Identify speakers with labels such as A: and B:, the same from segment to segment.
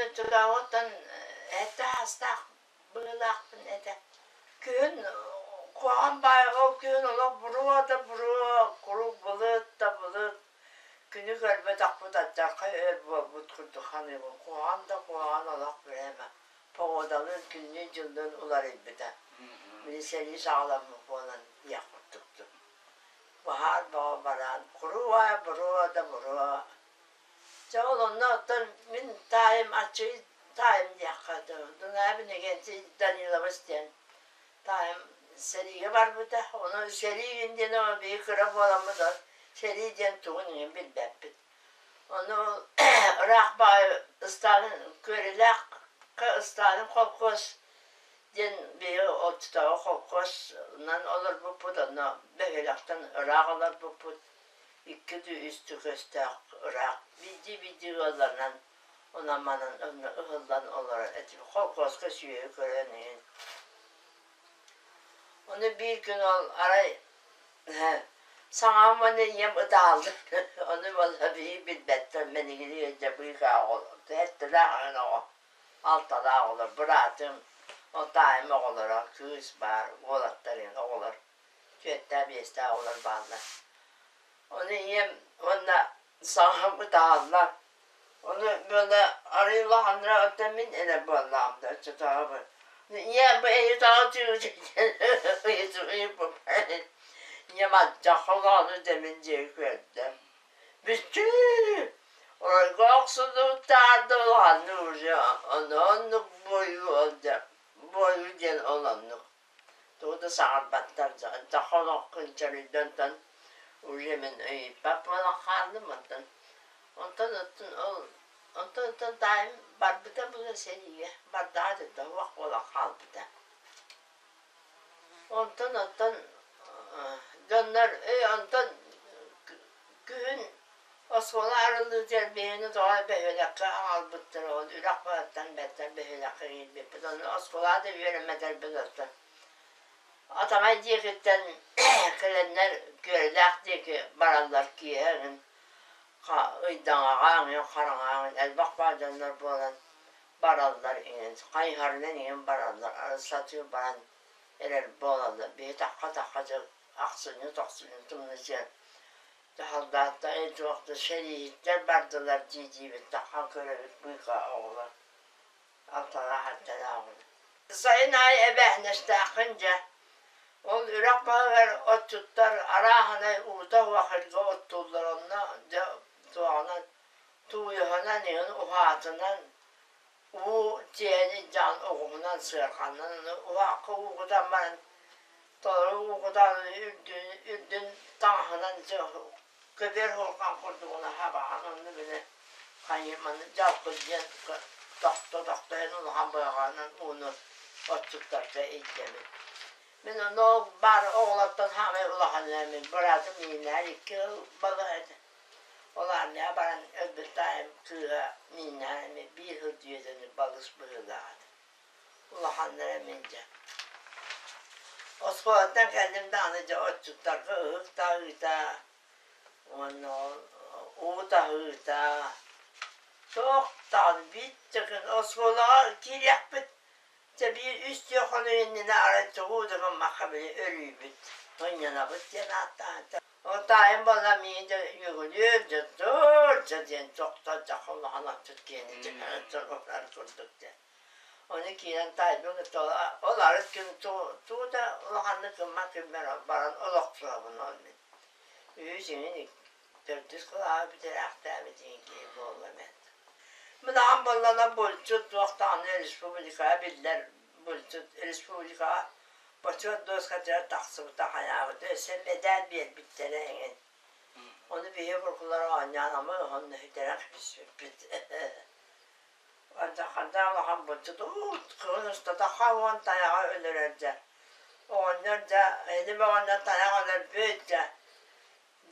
A: onu tutağıttan ete hasta bığılakpın ete. Gün kuğan bay o gün ola buru da buru kuru bulut da bulut. Günü gölbe takbu da cakay bu kurdu hanı bu. Kuğan da kuğan olak bireme. Poğodalın günlü cıldın ular elbide. Miliseli sağlam mı kuğanan yakuttuktu. Bahar bağı baran kuru var buru da buru. Çoğulun notun min taim açıyı taim yakadı. Duna bir negenti Danila Bastian. Taim seriye var bu da. Onu seri indiğine o bir kırıp olan bu da. Seri diyen tuğun bir beppit. Onu rakbay ıstalın körülek ıstalın kolkos diyen bir o tutağı kolkosdan olur bu put. Onu behelaktan rak olur bu put. İki de üstü köstek rak. Bidi olandan ona manın ıhıldan olarak etip kolkos köşüye görenin. Onu bir gün aray sana bana yem ıdaldı. Onu valla bir betten beni gidiyor da bu yıkağı olur. Ettiler o. Altta olur. Bıraktım. O daimi olur. Kız var. Olatların olur. Kötte bir iste olur bazı. Onu yem onunla sana ıdaldılar. Onu böyle arıyorlar hanıra ötemin ele bağlamda. Çıtağı bu. Ya bu eyi dağıtıyor. Yaman cakalanı demince kötü. Bütün oraya tardı olan nurca. Onun boyu olacak. Boyu gel olanlık. Doğru saat battar. Cakalan kınçarı dönden. Ujemin öyle. Bapala kaldım ondan. Ondan daim barbıda bu da seriye. Bardağı da vak ola kalbıda. Ondan dönler ondan gün oskola arılacak beyni doğa behelakı albıttır o Irak balıktan beter behelakı gibi. Onu oskola da veremeder bilirsin. Adamay diyekitten kılenler görelak diye ki barallar kiyeğin ıydan ağağın karan elbak bacanlar bolan barallar inin kayharından inin barallar satıyor baran erer boğalı bir takacak aksını tümlüce halda da en çok da şerihler bardılar cici bir takkan körevik büyüka oğlu altına hatta oğlu sayın ay ebehneşte akınca ol Irak bağır ot tuttar arahanay uğda vakırga ot tullar onunla doğanan tuğuyanan yin uhatından u ceni can oğumundan sığırkandan uvakı uğudan ben doğru uğudan ürdün tahınan köber holkan kurduğuna habağın onu bile kayırmanın calkılayan doktor onu hambağının onu ot tuttarca eğitlemin. Ben onu bar oğlattan hamle ulahanlarımın bıradım yine iki bağırdı. Onlar ne yaparın öbür daim kığa minlerimi bir hıdiyedini balış bığılardı. Ulahanlarımınca. O skolattan kendim danıca ot tutar ki ıhta onu uğda hıhta. Çok danı bittikin o skolar kiryak bit. Bir üst yok onu önüne araçı uğduğun makabili ölüyü bit. Tonyana bit yanattan. O daim bana miydi yürüyor, dur diyen çok da Allah'ına Türkiye'nin çıkartırlar kurduk diye. Onu kiyen taybını tola, olar gün tu da Allah'ını kılmak kimler baran olak sorabın olmayın. Yüzünün dörtüz kulağı bir tarafta bir dingi bu olamadı. Bundan bollana bulçut vaktan Respublika'ya bildiler bulçut Respublika'ya Başka dost kaçar taksımı takanağı da sen bedel bir bittireyin. Onu bir vurgulara oynayan ama onu hüterak bir ancak Allah'ın bulçudu. Kıvınışta da havan tayağı ölürece. Onlar da elime onlar tayağlar büyütce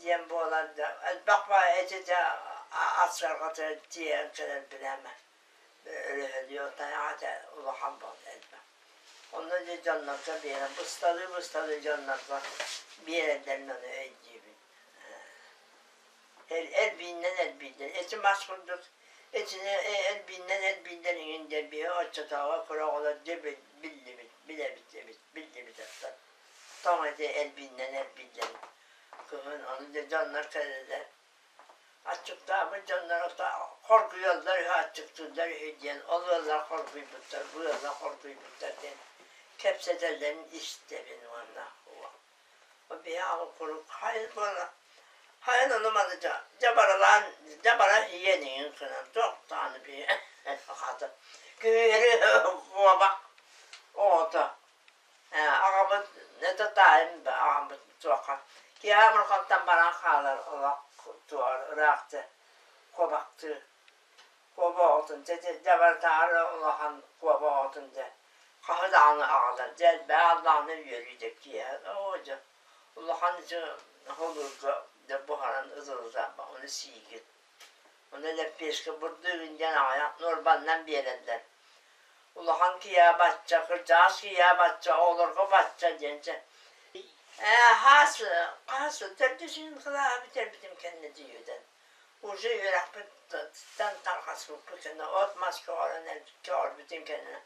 A: diyen bu olanca. Bakma ecece asrar kaçar diyen kadar bilemem. Öyle ölüyor tayağı da Allah'ın bulçudu. Onları canlarsa bir yere bıstalı canlarsa bir yerden onu öldüğümün. Elbinden. Eski maşguldur İçine elbinden ininde bir açatağa kurağı bildi bit hatta. Tam ede elbinden. Kıhın onu da canlar kaleder. Açıkta bu canlar da korkuyorlar, açıktılar hediyen. Oluyorlar korkuyu tutar, bu yollar korkuyu tutar diye. Kepsederlerin işte benim Allah. O bir hava kuruk, hayır bana. Hayır olmadı da, cabara hiyenin kınan, çok tane bir kadın. Güveri bak, o da. Ağabey ne de daim be, ağabey çoğakan. Ki Amerika'dan bana kalır, Allah tuğar, Irak'ta, kobaktı. Koba olunca, cabar tarih Allah'ın koba olunca. Kahı dağını ağlar, celbe Allah'ını yürüyecek diye. Oca, Allah'ın için olur da bu haran ızılza, onu siyik. Onu da peşke burada günden ayak, Nurban'dan bir yerinde. Ulan ki ya batça, kırcağız ki ya batça, olur ki batça diyince. Hası, tercüsün kılağı biter bizim kendi diyuden. Ucu yürek bitten tarkası bükünde, otmaz ki olan el kâr bizim kendine.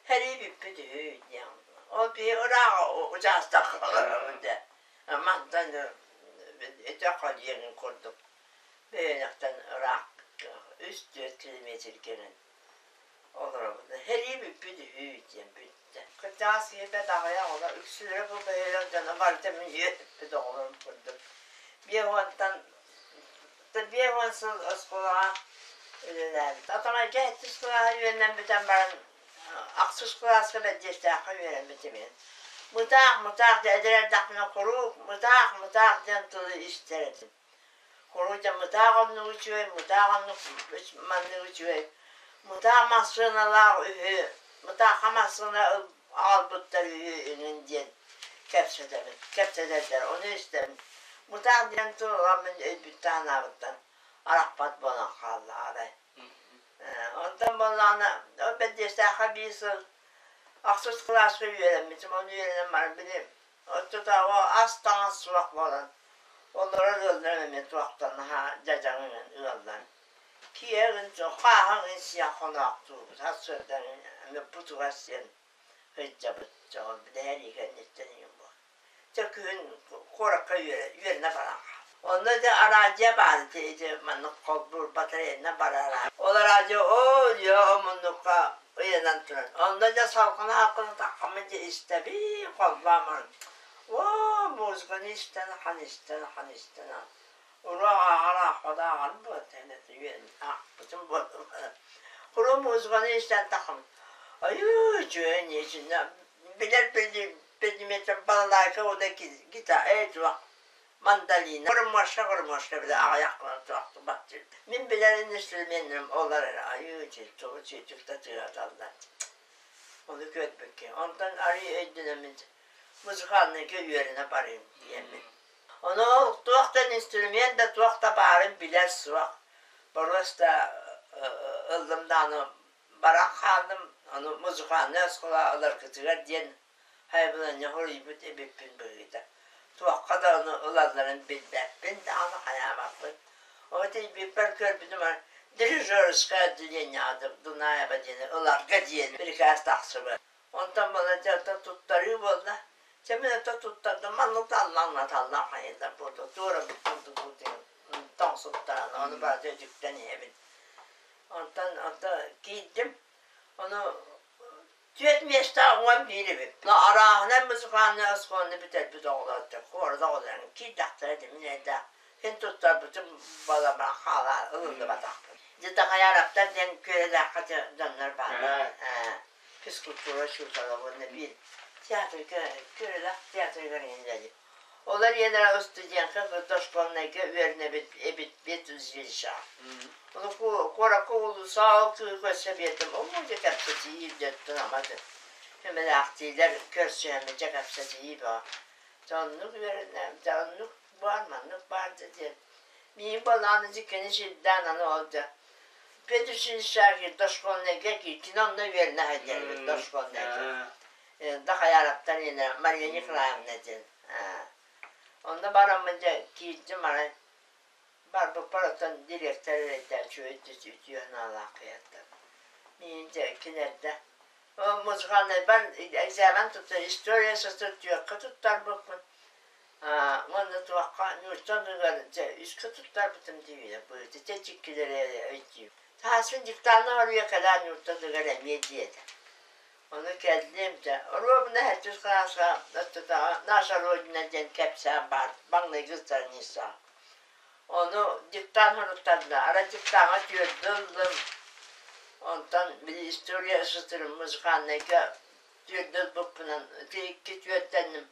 A: Heri bir diyor diyen. O bir ırağı ucaz da kalır önde. Amandan etekal yerini kurduk. Böylekten Irak, 3-4 kilometrekenin. Olur oldu. Her iyi bir hüyüdyen bitti. Kırcağız yebe dağıya ola, üksülere bu böyle canavar demin yönetti de olur kurdum. Bir vansız ıskulağa öylelerdi. Atama gitti ıskulağa yönden biten ben aksız ıskulağa sıkıda desteğe veren bitimin. Mutak dediler dakına kuruk, mutak den tulu isteredim. Kurukça mutak onu uçuyor, muta masrınalar ühü, muta hamasrına albutlar ühü önünden kepsederler, onu isterim. Muta diyen tuğlamın öbütten ağıttan, Arakpat bana kaldı aray. Ondan bana, o bedestaka birisi, aksız klası üyelemişim, onu üyelenim var, benim. O tuta o astan suak olan, onlara öldüremem tuaktan, cacanın öldüremem. Kiyerin çok kahın siyah konaktı. Hasırdan putugasyen hıccabı çok bir de her yıkan isteniyor bu. Çok gün koraka yürüne bana. Onda da aracıya bağlı teyze manık kolbur bataryayına barara. Olar aracı o diyor o manıkka uyanan turan. Onda da salkına hakkını takımınca istebi kolbaman. Oo muzgunu isten. Ura ara khoda an bu tenet yün bütün bu kuru muzganı işten takım ayu cüen içinde bilir bilmetre balayka o da gita etwa mandalina kurmaşa bir de ayaklarını taktı baktı min bilerin instrumenlerim onlar ayu çocukta tığatallar onu götmek ki ondan arayı ödünemiz muzganı köylerine varayım diyelim. Onu tuaktan instrumenta tuakta bağırın biler suak. Burası da ıldımda onu barak kaldım. Onu muzukanı eskula alır kıtıgar diyen hayvanı ne hori büt ebepin böyle. Tuakka da onu ıladların bilber. Ben de onu hayamaktım. O da bir körpüdüm var. Dirijörüska diyen yadım. Dunaya badiyeni ılarga diyen. Bir kez taksı var. Ondan bana da tuttarıyor oldu. Cemile tuttardı, manlıkta anlat hayırda burada. Doğru bu diyor. Tansuttan, onu bana çocuktan yemin. Ondan giydim. Onu tüyetmeşte olan biri bir. Arahına müzikanlı askonlu biter bir doğuladı. Orada olan ki daktırdım ne de. Hem tuttar bütün balama hala ılındı bataktı. Cidden hayalaptan den köyde hakikaten canlar bağlı. Psikolojik şurada ne bir. Tiyatro görünüyor. Onlar yeniden studiyanka ve doşkonlaki üzerine bir düzgünşa. Onu kora kolu sağ kösebiyetim. O mu kapsacı iyi dettin ama de. Hemen aktiler körseyemeyecek kapsacı iyi ba. Canlık vardı diye. Bir balanıcı kenişinden anı oldu. Pedüsün şarkı doşkonlaki ki kinonla verine hediye doşkonlaki. Daha yaraptan yine Maria Nikolaevna'cın. Onda baramınca giydim bana. Var bu paratan direktörlerden şu ötüyor alakayatta. Miyince kinette. O muzganı ben egzamen tutar, istoriyası tutuyor, tutar bakın. Onu tuakka nurtan duyarınca üskü tutar bütün diyor bu. Teçikkilere ötüyor. Tasmin diktanı oraya kadar nurtan duyarım yediyede. Onu kendimce. Orada herkes kalsa nasıl rodineden kepsen var. Bana kızlar nisa. Onu diktan horutlarında ara diktana gördüm. Ondan bir istoriya ısıtırımız kanlıca gördüm bakınan iki yöttendim.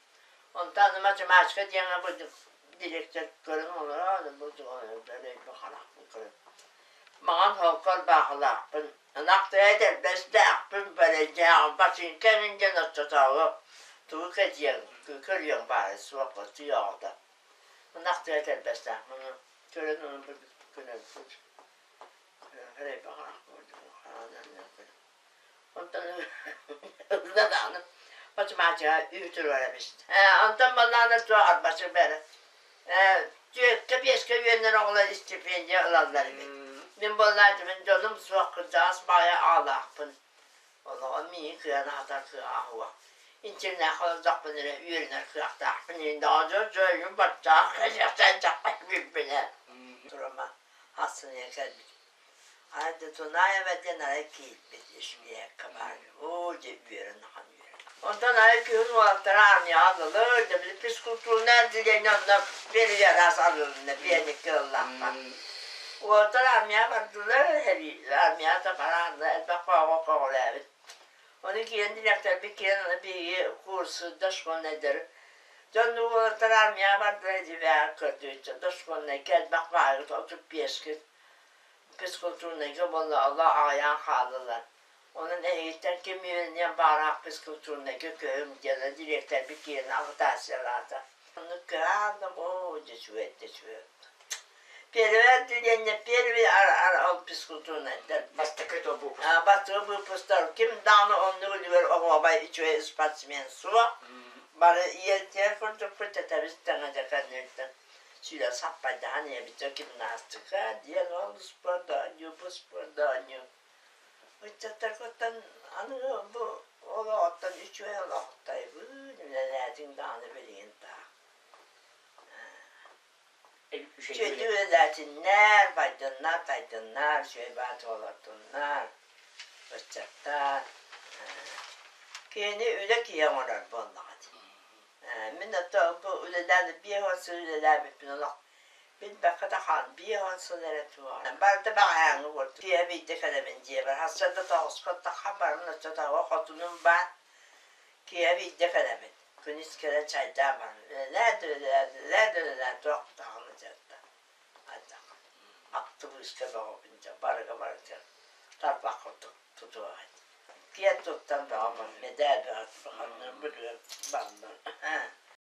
A: Ondan matematika diyene bu direktör görün olur. Bu böyle bakarak bu görün. Mağan hokal bağlakpın. Naktaya der beste akpın böyle cevap başın kendince nasıl tutağı. Tuğuk ediyen, kükürüyen bari suakla tuyağda. Naktaya der beste akpın. Görün onu bu günün bu. Hele bakarak bu. Ondan öğrendim. Matematika üyütür öğrenmiştim. Ondan bana da tuğar başı böyle. Kapıyeske yönler oğlan istifiye alanlar gibi. Ben bunlardı ben canım suak kırcağız bayağı ağlakpın. Onu miyi kıyana hatar kıyağı. İnternet kalacak bunları üyeler kıyaktakpın. Daha önce söyleyeyim batacak. Sen çakmak birbirine. Durma. Hastaneye gelmiş. Hadi tunaya ve denare kilitmedi işmeye kadar. O cebbiyerin hanıyor. Ondan ayı köyün olarakları armaya alılır. Bir psikolojik nerede yanında bir yer alınır. Bir yenik yıllar. Orada armaya vardılar. Armaya da parandı. Elbette koğul evet. Onun kendi direktör bir kere bir kursu dışkın nedir. Döndü orada armaya vardılar. Ve kötüydü. Dışkın ne gelmek vardı. Oturup yeşkir. Psikolojik Allah ayağa kaldılar. Onun eğitim kimliğinden barak psikolojik köyüm diye direktör bir kere akıtasyalarda. Onu kırardım o cüvette. Perver dünyada perver al psikolojik.
B: Bastıkı da bu.
A: Bastığı bu postal kim dağını onu ölüver o babay içe ispatsmen su. Bana yeltiye fırtık tabii tanıcak annerden. Şöyle sapaydı hani bir takım nastık ha diye ne oldu sporda bu sporda. Uçaktan anı bu oğlan içe alaktay bu nelerden dağını bilin ta. Çödülerler, baydınlar, şöyle oladınlar. Uçaktan. Kendi öyle ki yamalar bunlar. Minnatta bu ülelerde bir olsa üleler bir pinolak. Bir bakıda kan bir olsa nere tuvar. Barda bağını vurdu. Diye bir de kalemin diye var. Hasada da oskotta haberine çata o hatunun ben. Diye bir de kalemin. Günis kere çayda var. Lerdeler dokta alacaktı. Hadi. Aktı bu iske bakınca barga barga. Tarpak tutuyor. Diye tuttan da ama medel bir bakanlar böyle bandan.